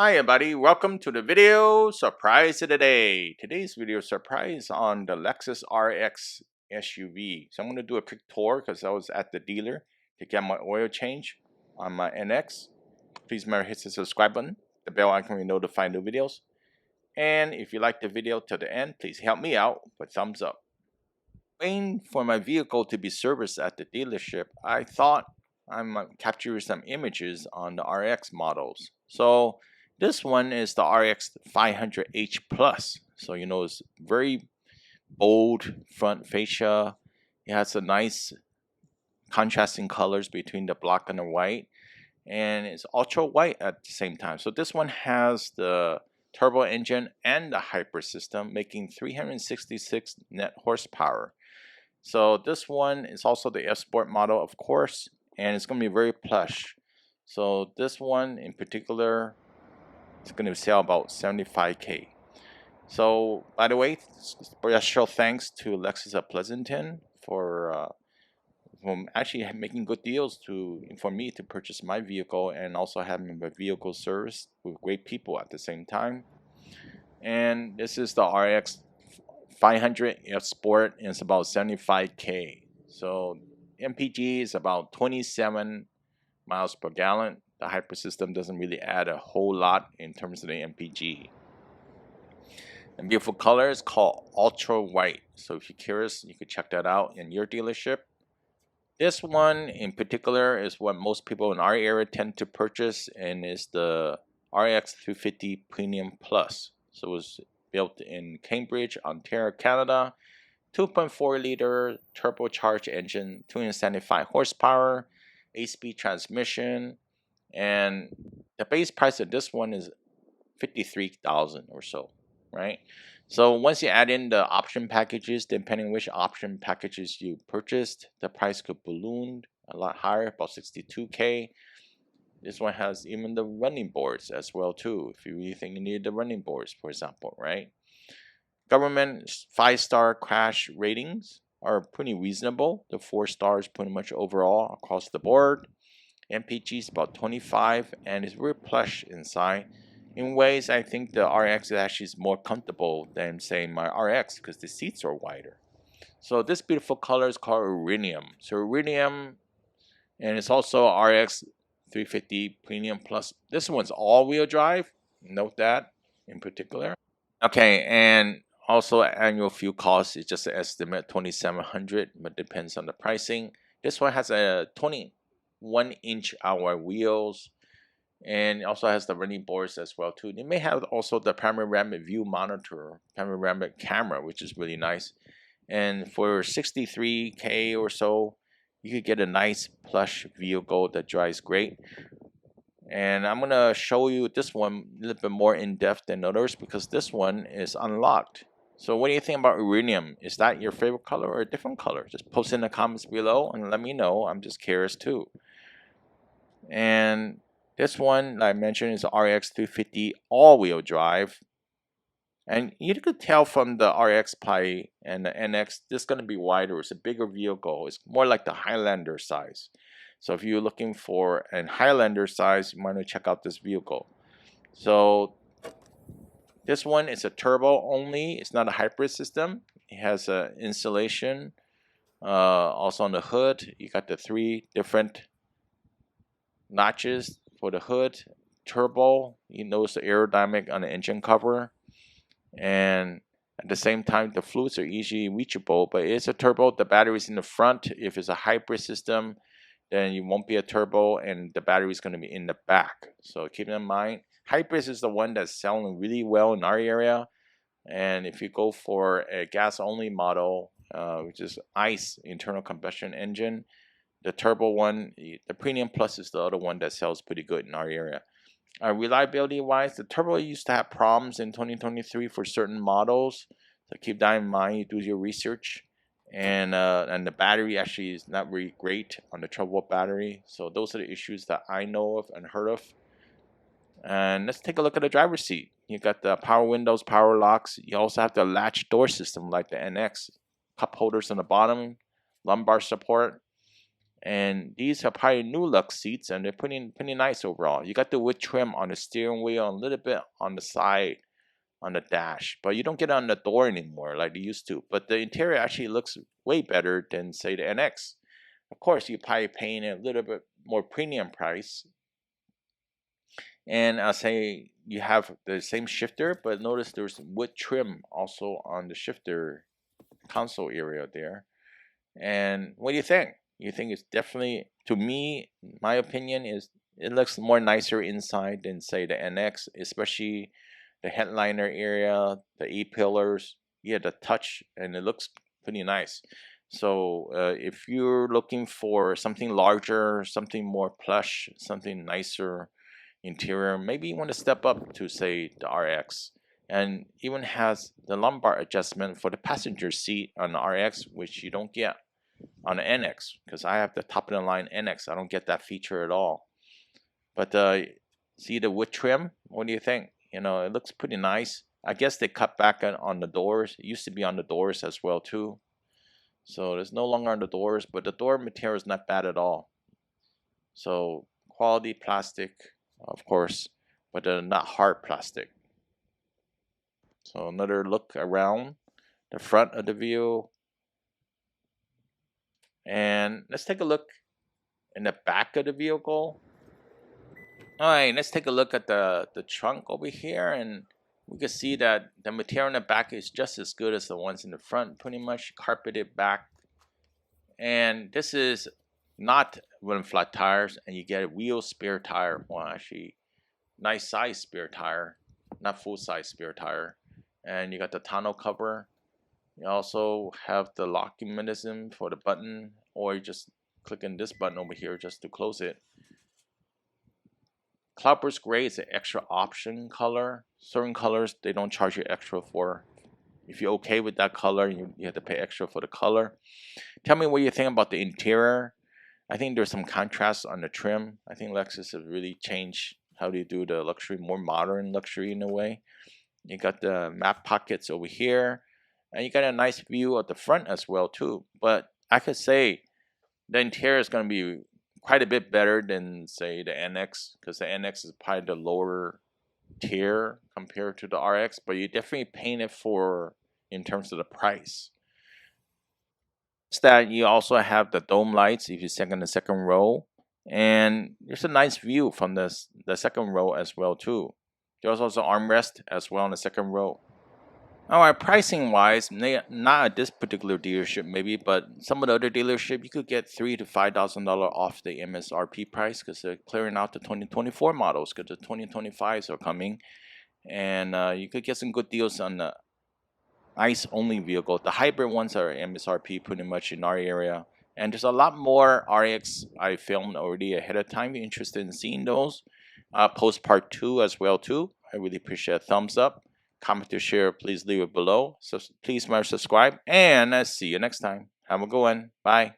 Hi everybody, welcome to the video surprise of the day. Today's video surprise on the Lexus RX SUV. So I'm going to do a quick tour because I was at the dealer to get my oil change on my NX. Please remember to hit the subscribe button, the bell icon to notify new videos. And if you like the video to the end, please help me out with thumbs up. Waiting for my vehicle to be serviced at the dealership, I thought I might capture some images on the RX models. So this one is the RX 500H Plus. So it's very bold front fascia. It has a nice contrasting colors between the black and the white, and it's ultra white at the same time. So this one has the turbo engine and the hyper system, making 366 net horsepower. So this one is also the F Sport model, of course, and it's going to be very plush. So this one in particular, it's going to sell about $75K. So by the way, special thanks to Lexus of Pleasanton for actually making good deals for me to purchase my vehicle, and also having my vehicle serviced with great people at the same time. And this is the RX 500 F Sport, and it's about $75K. So MPG is about 27 miles per gallon. The hyper system doesn't really add a whole lot in terms of the MPG. And beautiful color is called ultra white. So if you're curious, you could check that out in your dealership. This one in particular is what most people in our area tend to purchase, and is the RX350 Premium Plus. So it was built in Cambridge, Ontario, Canada. 2.4 liter turbocharged engine, 275 horsepower, 8-speed transmission, and the base price of this one is $53,000 or so, right? So once you add in the option packages, depending on which option packages you purchased, the price could balloon a lot higher, about $62K. This one has even the running boards as well too, if you really think you need the running boards, for example, right? Government 5-star crash ratings are pretty reasonable. The 4 stars pretty much overall across the board. MPG is about 25, and it's very plush inside. In ways, I think the RX actually is more comfortable than, say, my RX, because the seats are wider. So this beautiful color is called Iridium. So Iridium, and it's also RX 350 Premium Plus. This one's all-wheel drive. Note that in particular. Okay, and also annual fuel cost is just an estimate, $2,700, but depends on the pricing. This one has a 21-inch alloy wheels, and also has the running boards as well too. They may have also the panoramic view monitor, panoramic camera, which is really nice. And for $63K or so, you could get a nice plush vehicle that drives great. And I'm going to show you this one a little bit more in depth than others, because this one is unlocked. So what do you think about Iridium? Is that your favorite color or a different color? Just post in the comments below and let me know. I'm just curious too. And this one, like I mentioned, is RX 350 all-wheel drive. And you could tell from the RX Pi and the NX, this is going to be wider. It's a bigger vehicle. It's more like the Highlander size. So if you're looking for a Highlander size, you might want to check out this vehicle. So this one is a turbo only. It's not a hybrid system. It has an installation. Also on the hood, you got the 3 different notches for the hood. Turbo, you notice the aerodynamic on the engine cover. And at the same time, the fluids are easily reachable, but it's a turbo. The battery's in the front. If it's a hybrid system, then you won't be a turbo, and the battery is going to be in the back. So keep in mind, hybrids is the one that's selling really well in our area. And if you go for a gas-only model, which is ICE, internal combustion engine, the turbo one, the Premium Plus, is the other one that sells pretty good in our area. Reliability-wise, the turbo used to have problems in 2023 for certain models. So keep that in mind. You do your research. And the battery actually is not really great on the turbo battery. So those are the issues that I know of and heard of. And let's take a look at the driver's seat. You got the power windows, power locks. You also have the latch door system like the NX. Cup holders on the bottom, lumbar support. And these are probably new Lux seats, and they're pretty nice overall. You got the wood trim on the steering wheel and a little bit on the side on the dash, but you don't get it on the door anymore like they used to. But the interior actually looks way better than, say, the NX. Of course, you're probably paying a little bit more premium price. And I'll say you have the same shifter, but notice there's wood trim also on the shifter console area there. And what do you think? You think it's definitely, to me, my opinion is it looks more nicer inside than, say, the NX, especially the headliner area, the E-pillars. Yeah, the touch, and it looks pretty nice. So if you're looking for something larger, something more plush, something nicer interior, maybe you want to step up to, say, the RX. And even has the lumbar adjustment for the passenger seat on the RX, which you don't get on the NX, because I have the top of the line NX. I don't get that feature at all. But see the wood trim? What do you think? You know, it looks pretty nice. I guess they cut back on the doors. It used to be on the doors as well too. So it's no longer on the doors, but the door material is not bad at all. So quality plastic, of course, but not hard plastic. So another look around the front of the vehicle. And let's take a look in the back of the vehicle. All right, let's take a look at the trunk over here, and we can see that the material in the back is just as good as the ones in the front, pretty much carpeted back. And this is not rim flat tires, and you get a wheel spare tire. Well, actually, nice size spare tire, not full size spare tire. And you got the tonneau cover. You also have the locking mechanism for the button, or you just click on this button over here just to close it. Cloudburst Gray is an extra option color. Certain colors they don't charge you extra for. If you're okay with that color, you have to pay extra for the color. Tell me what you think about the interior. I think there's some contrast on the trim. I think Lexus has really changed how they do the luxury, more modern luxury in a way. You got the map pockets over here, and you got a nice view of the front as well too. But I could say the interior is going to be quite a bit better than, say, the NX, because the NX is probably the lower tier compared to the RX, but you definitely paying it for in terms of the price. It's that you also have the dome lights if you sit in the second row, and there's a nice view from the second row as well too. There's also armrest as well in the second row. Alright, pricing wise, not at this particular dealership maybe, but some of the other dealership you could get $3,000 to $5,000 off the MSRP price, because they're clearing out the 2024 models, because the 2025s are coming. And you could get some good deals on the ICE only vehicle. The hybrid ones are MSRP pretty much in our area. And there's a lot more RX I filmed already ahead of time. If you're interested in seeing those, post part 2 as well too. I really appreciate a thumbs up. Comment or share, please leave it below. So please subscribe, and I'll see you next time. Have a good one. Bye.